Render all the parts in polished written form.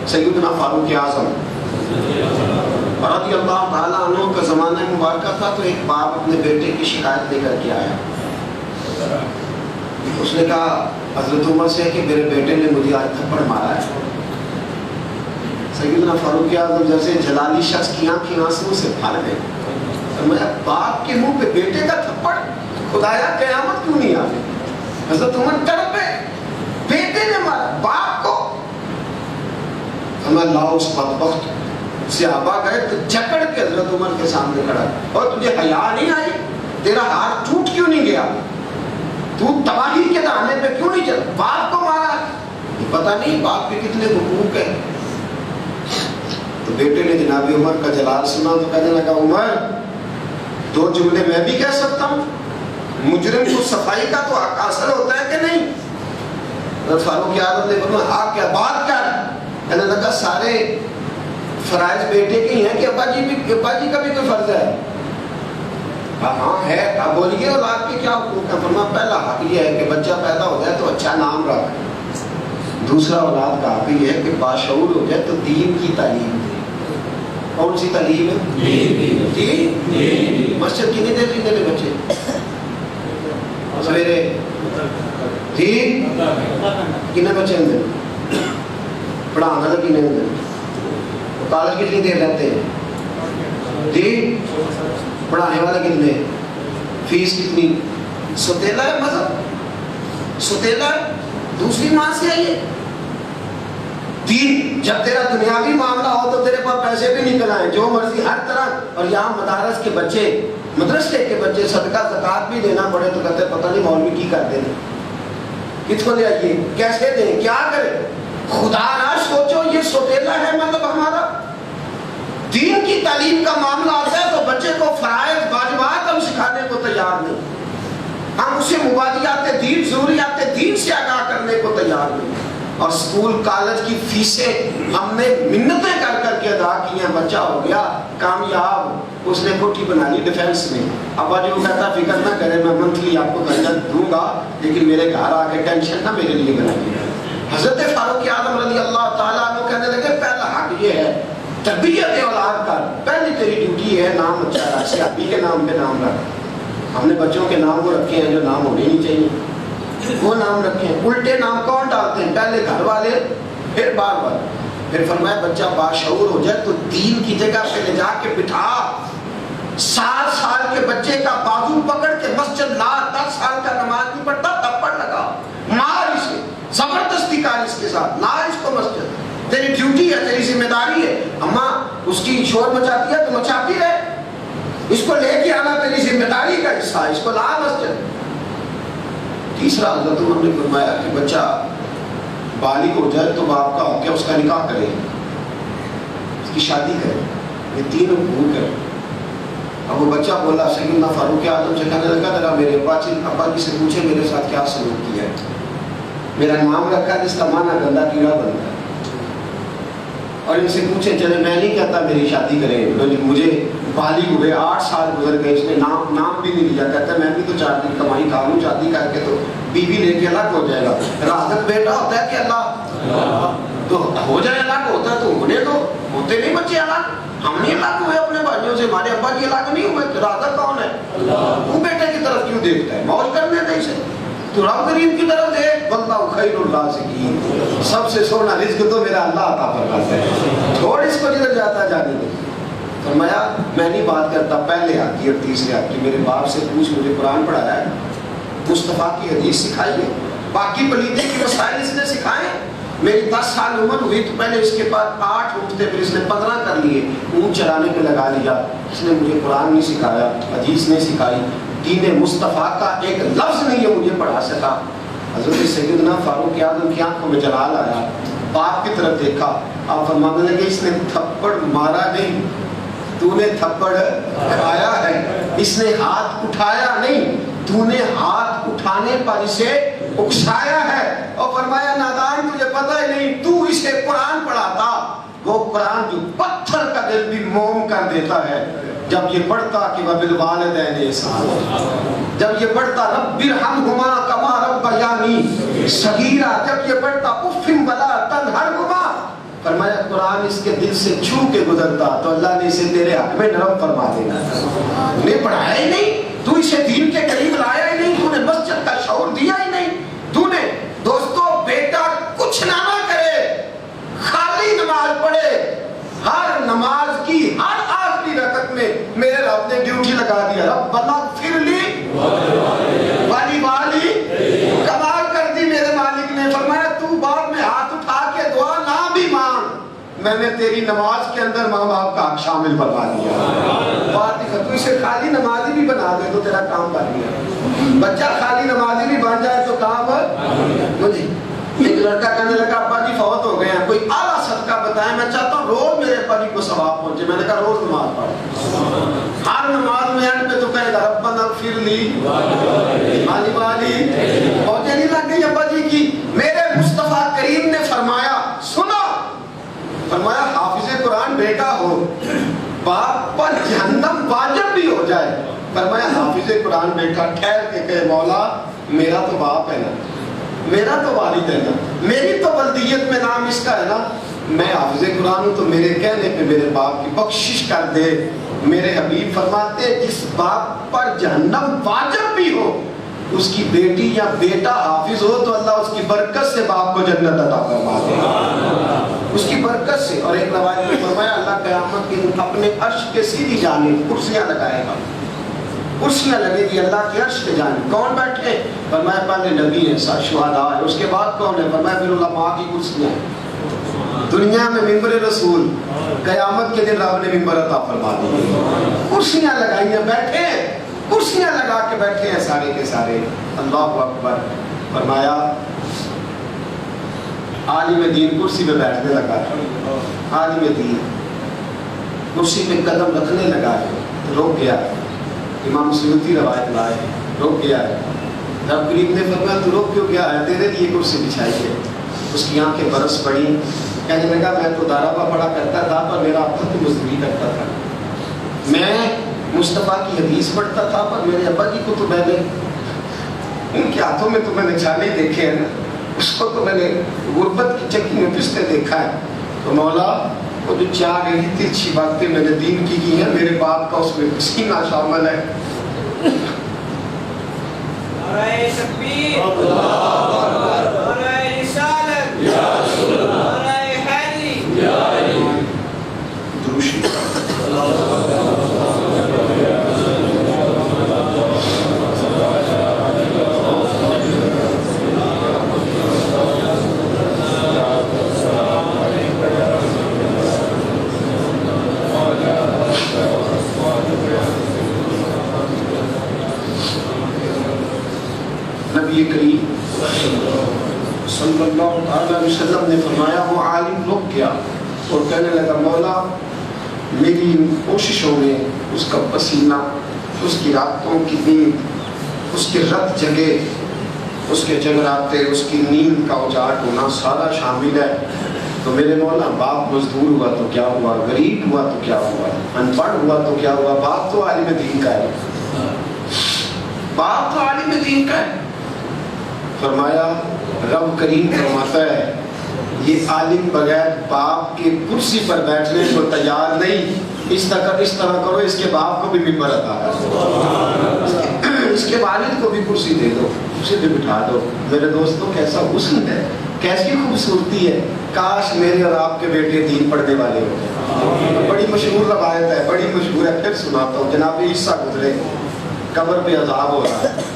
سیدنا فاروق اعظم رضی اللہ تعالیٰ عنہ کا زمانہ مبارکہ تھا، تو ایک باپ اپنے بیٹے کی شکایت لے کر کے آیا. اس نے کہا حضرت عمر سے کہ میرے بیٹے نے مجھے آج تھپڑ مارا ہے. سیدنا فاروق اعظم جیسے جلالی شخص کی آنکھیں آنسوں سے بھر گئے. فرمایا باپ کے منہ پہ بیٹے کا تھپڑ، خدایا قیامت کیوں نہیں آ گئی؟ حضرت عمر تڑپے، بیٹے نے مارا باپ کو. فرمایا لاؤ اس بدبخت. صحابہ گئے تو جکڑ کے حضرت عمر کے سامنے کھڑا، اور تجھے حیا نہیں آئی؟ تیرا ہاتھ ٹوٹ کیوں نہیں گیا؟ تو تباہی کے دہانے پہ کیوں نہیں چل؟ باپ کو مارا. پتہ نہیں باپ کے کتنے حقوق ہیں. تو بیٹے نے جناب عمر کا جلال سنا تو کہنے لگا عمر دو جملے میں بھی کہہ سکتا ہوں، مجرم کو صفائی کا تو حق حاصل ہوتا ہے کہ نہیں؟ فاروق اعظم نے فرمایا ہاں کیا بات کیا ہے؟ کہنے لگا سارے فرائض بیٹے کے ہی ہیں کہ ابا جی کا بھی کوئی فرض ہے؟ ہاں ہے. اب بولیے اولاد کے کیا حقوق ہیں؟ فرمایا پہلا حق یہ ہے کہ بچہ پیدا ہو جائے تو اچھا نام رکھ. دوسرا اولاد کا حق یہ ہے کہ باشعور ہو جائے تو دین کی تعلیم دے. کون سی تعلیم ہے؟ دین. مسجد کتنی دیر رہتے ہیں بچے سویرے؟ دین کتنے بچے ہیں پڑھانا تو کتنے ہیں؟ کالج کتنی دیر رہتے ہیں؟ دین. پڑھانے والے کتنے؟ فیس کتنی؟ ستیلا ہے مذہب، ستیلا ہے. دوسری ماں سے آئیے دین. جب تیرا دنیاوی معاملہ ہو تو تیرے پاس پیسے بھی نکل آئیں جو مرضی ہر طرح. اور یہاں مدارس کے بچے، مدرسے کے بچے صدقہ زکات بھی دینا پڑے تو کہتے پتہ نہیں مولوی کی کرتے ہیں، کس کو لے آئیے، کیسے دیں، کیا کریں؟ خدا نہ سوچو یہ سوتیلا ہے مطلب ہمارا. دین کی تعلیم کا معاملہ آتا ہے تو بچے کو فرائض واجبات ہم سکھانے کو تیار نہیں. ہم اسے مبادیات دین، ضروریات دین سے آگاہ کرنے کو تیار نہیں. اور اسکول کالج کی فیسیں ہم نے منتیں کر کر کے ادا کی ہیں. بچہ ہو گیا کامیاب، اس نے کوٹھی بنا لی ڈیفینس میں. ابا جو کہتا فکر نہ کرے میں منتھلی آپ کو درجہ دوں گا لیکن میرے گھر آ کے ٹینشن نہ میرے لیے بنائیے. حضرت فاروق اعظم رضی اللہ تعالیٰ عنہ کہنے لگے پہلا حق یہ ہے تربیت اولاد کا. پہلی تیری ڈیوٹی ہے نام اچھا رکھ، صحابی کے نام پہ نام رکھ. ہم نے بچوں کے نام کو رکھے ہیں جو نام ہونے نہیں چاہیے، وہ نام رکھے ہیں. الٹے نام کون ڈالتے ہیں؟ پہلے گھر والے پھر بار بار. پھر فرمایا بچہ باشعور ہو جائے تو دین کی جگہ پہ لے جا کے بٹھا. 7 سال کے بچے کا بازو پکڑ کے مسجد لا. 10 سال کا نماز نہیں پڑھتا تھپڑ لگا، مار اسے، زبردستی کار اس کے ساتھ، لا اس کو مسجد. تیری ڈیوٹی ہے، تیری ذمہ داری ہے. اماں اس کی شور مچاتی ہے تو مچاتی رہے، اس کو لے کے آنا تیری ذمہ داری کا حصہ ہے، اس کو لا مسجد. تیسرا حضرت عمر نے فرمایا کہ بچہ بالغ ہو جائے تو باپ کا حق ہے اس کا نکاح کرے، اس کی شادی کرے. یہ 3 حقوق ہے. اب وہ بچہ بولا سیدنا فاروق اعظم سے کہنے لگا ذرا میرے ابا جی سے پوچھے میرے ساتھ کیا سلوک کیا ہے. میرا نام رکھا جس کا معنی گندا کیڑا بنتا ہے. اور ان سے پوچھیں چلے میں نہیں کہتا میری شادی کریں، مجھے بالغ ہوئے 8 سال گزر گئے، اس نے نام بھی نہیں لیا. کہتا ہے میں بھی تو 4 دن کمائی کھا لوں، شادی کر کے تو بیوی لے کے الگ ہو جائے گا. راحت بیٹا ہوتا ہے کہ اللہ تو ہو جائے الگ ہوتا ہے. تو انہیں تو ہوتے نہیں بچے الگ، ہم نہیں الگ ہوئے اپنے بھائیوں سے، ہمارے ابا جی الگ نہیں ہوئے. راحت کون ہے؟ وہ بیٹے کی طرف کیوں دیکھتا ہے؟ موج کرنے دے اسے. تو رب کریم کی طرف دیکھ، واللہ خیر الرازقین، سب سے سونا رزق تو میرا اللہ عطا فرماتا ہے، چھوڑ اس کو جدھر جاتا جانے دے. فرمایا میں نہیں بات کرتا پہلے حق کی اور تیسرے حق کی. میرے باپ سے پوچھ، مجھے قرآن پڑھایا ہے، مصطفیٰ کی حدیث سکھائی ہے، باقی پلیدے کی وسائل اس نے سکھائے. میری 10 سال عمر ہوئی تو پہلے اس کے بعد 8 اونٹ تھے، پھر اس نے 15 کر لیے، اونٹ چرانے پہ لگا لیا. اس نے مجھے قرآن نہیں سکھایا، حدیث نہیں سکھائی، دین مصطفیٰ کا ایک لفظ نہیں ہے مجھے پڑھا سکا. حضرت سیدنا فاروق اعظم کی آنکھوں میں جلال آیا، باپ کی طرف دیکھا. آپ فرمانے لگے اس نے تھپڑ مارا نہیں، تو نے تھپڑ کھایا ہے. اس نے ہاتھ اٹھایا نہیں، تو نے ہاتھ اٹھانے پر اسے اکسایا ہے. اور فرمایا نادان تجھے پتہ ہی نہیں، تو اسے قرآن پڑھاتا، وہ قرآن جو پتھر کا دل بھی موم کر دیتا ہے. جب یہ پڑھتا کہ وَبِالْوَالِدَيْنِ إِحْسَانًا، جب یہ پڑھتا رَبِّ ارْحَمْهُمَا كَمَا رَبَّيَانِي صَغِيرًا، جب یہ پڑھتا اُفٍّ وَلَا تَنْهَرْهُمَا. فرمایا قرآن اس کے دل سے چھو کے گزرتا تو اللہ نے اسے تیرے حق میں نرم فرما دینا تھا. نے پڑھایا ہی نہیں, تو اسے دین کے قریب لایا ہی نہیں, تو نے مسجد کا شعور دیا ہی نہیں, تو نے دوستو بیٹا کچھ نہ کرے, خالی نماز پڑھے, ہر نماز کی ہر آخری رکعت میں میرے رب نے ڈیوٹی لگا دیا, ربنا اغفر لی والی والی, کمال کر دی میرے مالک نے. فرمایا تو بعد میں ہاتھ اٹھا کے دعا نہ بھی مانگ, میں نے تیری نماز کے اندر ماں باپ کا حق شامل بنا دیا. بات تو اسے خالی نمازی بھی بنا دے تو تیرا کام بن گیا. بچہ خالی نمازی بھی بن جائے تو کام مجھے. ایک لڑکا کہنے لگا ابا جی فوت ہو گئے ہیں, کوئی اعلیٰ صدقہ بتائیں, میں چاہتا ہوں روز میرے ابا جی کو ثواب پہنچے. میں نے کہا روز نماز پڑھ, ہر نماز میں اینڈ پہ تو کہے گا ربنا اغفر لی والی والی. پہنچے نہیں لگ گئی ابا جی کی. میرے مصطفیٰ کریم نے فرمایا سنو, فرمایا حافظ قرآن بیٹا ہو باپ پر جہنم واجب بھی ہو جائے. فرمایا حافظ قرآن بیٹا ٹھہر کے کہے مولا میرا تو باپ ہے نا, میرا تو والد ہے نا, میری تو ولدیت میں نام اس کا ہے نا, میں حافظ قرآن ہوں تو میرے کہنے پہ میرے باپ کی بخشش کر دے. میرے حبیب فرماتے جس باپ پر جہنم واجب بھی ہو اس کی بیٹی یا بیٹا حافظ ہو تو اللہ اس کی برکت سے باپ کو جنت عطا فرما دے, اس کی برکت سے. اور ایک روایت میں فرمایا اللہ قیامت کے دن اپنے عرش کے سیدھی جانب کرسیاں لگائے گا, کرسیاں لگے گی اللہ کے عرش کے جانب. کون بیٹھے؟ فرمایا پہلے نبی ہیں, شہداء ہیں, اس کے بعد کون ہے؟ فرمایا پھر علماء کی کرسیاں. دنیا میں ممبر رسول, قیامت کے دن رب نے ممبر عطا فرما دی. کرسیاں لگائی ہیں, بیٹھے کرسیاں لگا کے بیٹھے ہیں سارے کے سارے. اللہ اکبر. فرمایا عالم دین کرسی پہ بیٹھنے لگا, عالم دین کرسی پہ قدم رکھنے لگا, رک گیا. امام سیوطی روایت لائے, رک گیا ہے. رب کریم نے فرمایا تو رک کیوں گیا ہے, تیرے لیے کرسی بچھائی ہے. اس کی آنکھیں برس پڑی, کہنے لگا میں تو دارابا پڑھا کرتا تھا پر میرا ابا تو مزدوری کرتا تھا, میں مصطفیٰ کی حدیث پڑھتا تھا پر میرے ابا جی کو تو میں نے ان کے ہاتھوں میں تو میں نے چھانے دیکھے ہیں نا, اس کو تو میں نے غربت کی چکی میں پستے دیکھا ہے. تو مولا وہ جو چار ترچھی باتیں میں نے دین کی ہیں میرے باپ کا اس میں پسینہ شامل ہے. نعرہ تکبیر, نعرہ رسالت, نعرہ حیدری, دروشی. نبی کریم صلی اللہ علیہ وسلم نے فرمایا وہ عالم رک گیا اور کہنے لگا مولا میری کوششوں میں اس کا پسینہ, اس کی راتوں کی نیند, اس کے رت جگے, اس کے جگراتے, اس کی نیند کا اجاٹ ہونا سارا شامل ہے. تو میرے مولا باپ مزدور ہوا تو کیا ہوا, غریب ہوا تو کیا ہوا, ان پڑھ ہوا تو کیا ہوا, باپ تو عالم دین کا ہے, باپ تو عالم دین کا ہے. فرمایا رب کریم فرماتا ہے یہ عالم بغیر باپ کی کرسی پر بیٹھنے کو تیار نہیں, اس طرح کرو اس کے باپ کو بھی ممبر عطا کرو, اس کے والد کو بھی کرسی دے دو, اسے بھی بٹھا دو. میرے دوستوں کیسا حسن ہے, کیسی خوبصورتی ہے. کاش میرے اور آپ کے بیٹے دین پڑھنے والے ہوتے. بڑی مشہور روایت ہے, بڑی مشہور ہے, پھر سناتا ہوں. جناب عیسیٰ گزرے, قبر پہ عذاب ہو رہا ہے,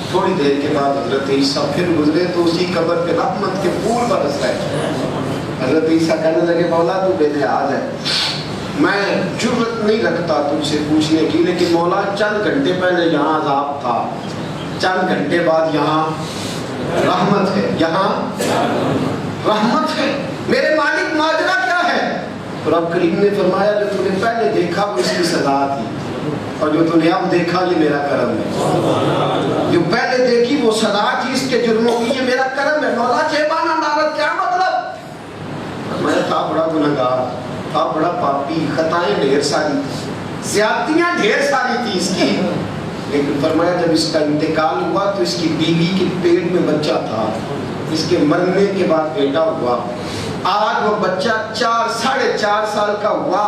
تھوڑی دیر کے بعد حضرت عیسیٰ پھر گزرے تو اسی قبر پہ رحمت کے پھول برس رہے. حضرت عیسیٰ کہنے لگے مولا تو بے نیاز ہے, میں جرت نہیں رکھتا تجھ سے پوچھنے کی, لیکن مولا چند گھنٹے پہلے یہاں عذاب تھا, چند گھنٹے بعد یہاں رحمت ہے, یہاں رحمت ہے. میرے مالک ماجرا کیا ہے؟ رب کریم نے فرمایا جو تم نے پہلے دیکھا وہ اس کی سزا تھی, اور جو تم نے اب دیکھا یہ میرا کرم ہے. جو پہلے دیکھی وہ سزا تھی اس کے جرموں کی, یہ میرا کرم ہے. مولا چیبان عدالت کیا مطلب؟ میں تھا بڑا گنہگار, تھا بڑا پاپی, خطائیں ڈھیر ساری, زیادتیاں ڈھیر ساری تھی اس کی, لیکن فرمایا جب اس کا انتقال ہوا تو اس کی بیوی کے پیٹ میں بچہ تھا, اس کے مرنے کے بعد بیٹا ہوا. آج وہ بچہ 4.5 سال کا ہوا،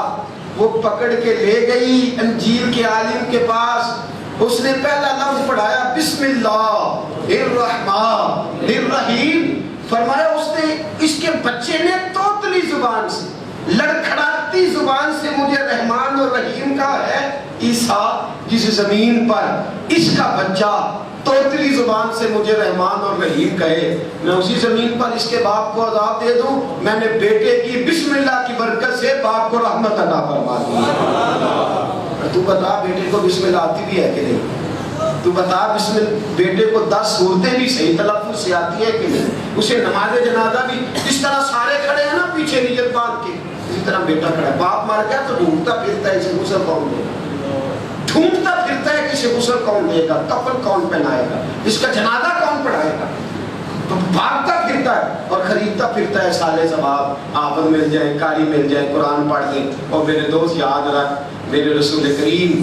وہ پکڑ کے لے گئی انجیل کے عالم کے پاس، اس نے پہلا لفظ پڑھایا بسم اللہ الرحمن الرحیم، فرمایا اس نے، اس کے بچے نے توتلی زبان سے، لڑکھڑاتی زبان سے مجھے رحمان اور رحیم کا ہے۔ عیسیٰ جس زمین پر اس کا بچہ توتلی زبان سے مجھے رحمان اور رحیم کہے، میں اسی زمین پر اس کے باپ کو عذاب دے دوں؟ میں نے بیٹے کی بسم اللہ کی برکت سے باپ کو رحمت عطا فرما دی۔ تو بتا بیٹے کو بسم اللہ آتی بھی ہے کہ نہیں؟ تو بتا بیٹے کو 10 صورتیں بھی صحیح تلفظ سے آتی ہے کہ نہیں؟ اسے نماز جنازہ بھی اس طرح سارے کھڑے ہیں نا پیچھے نیت باندھ کے، اسی طرح بیٹا کھڑا ہے، باپ مر گیا تو ڈھونڈتا پھرتا ہے اسے غسل کون دے گا، ڈھونڈتا پھرتا ہے کہ اسے غسل کون دے گا، کفن کون پہنائے گا، اس کا جنازہ کون پڑھائے گا، تو بھاگتا پھرتا ہے اور خریدتا پھرتا ہے سالے ثواب، آمد مل جائے، قاری مل جائے، قرآن پڑھ دیں۔ اور میرے دوست یاد رکھ، میرے رسول کریم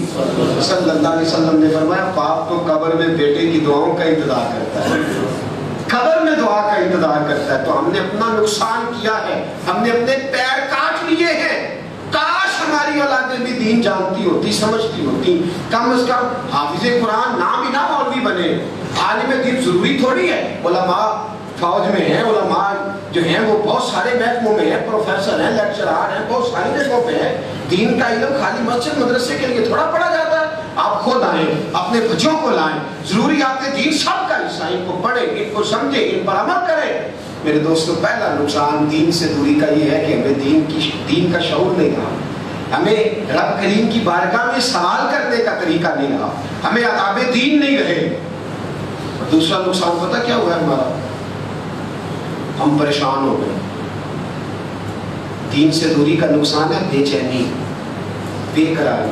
صلی اللہ علیہ وسلم نے فرمایا باپ تو قبر میں بیٹے کی دعاؤں کا انتظار کرتا ہے، قبر میں دعا کا انتظار کرتا ہے۔ تو ہم نے اپنا نقصان کیا ہے، ہم نے اپنے پیر کاٹ لیے ہیں۔ کاش ہماری اولادیں بھی دین جانتی ہوتی، سمجھتی ہوتی، کم از کم حافظ قرآن نہ بھی نہ مولوی بنے، عالم دین ضروری تھوڑی ہے۔ علماء فوج میں ہیں، علماء جو ہیں وہ بہت سارے محکموں میں ہیں، پروفیسر ہیں، لیکچرار ہیں، بہت ساری جگہوں پہ ہیں۔ دین کا علم خالی مسجد مدرسے کے لیے تھوڑا پڑھا جاتا ہے۔ آپ خود آئیں، اپنے بچوں کو لائیں، ضروری آپ کے دین سب کا حصہ، ان کو پڑھیں، ان کو سمجھیں، ان پر عمل کریں۔ میرے دوستو پہلا نقصان دین سے دوری کا یہ ہے کہ ہمیں دین کا شعور نہیں رہا، ہمیں رب کریم کی بارگاہ میں سوال کرنے کا طریقہ نہیں رہا، ہمیں آداب دین نہیں رہے۔ دوسرا نقصان پتہ کیا ہوا ہے ہمارا؟ ہم پریشان ہو گئے۔ دین سے دوری کا نقصان ہے بے چینی، بے قراری۔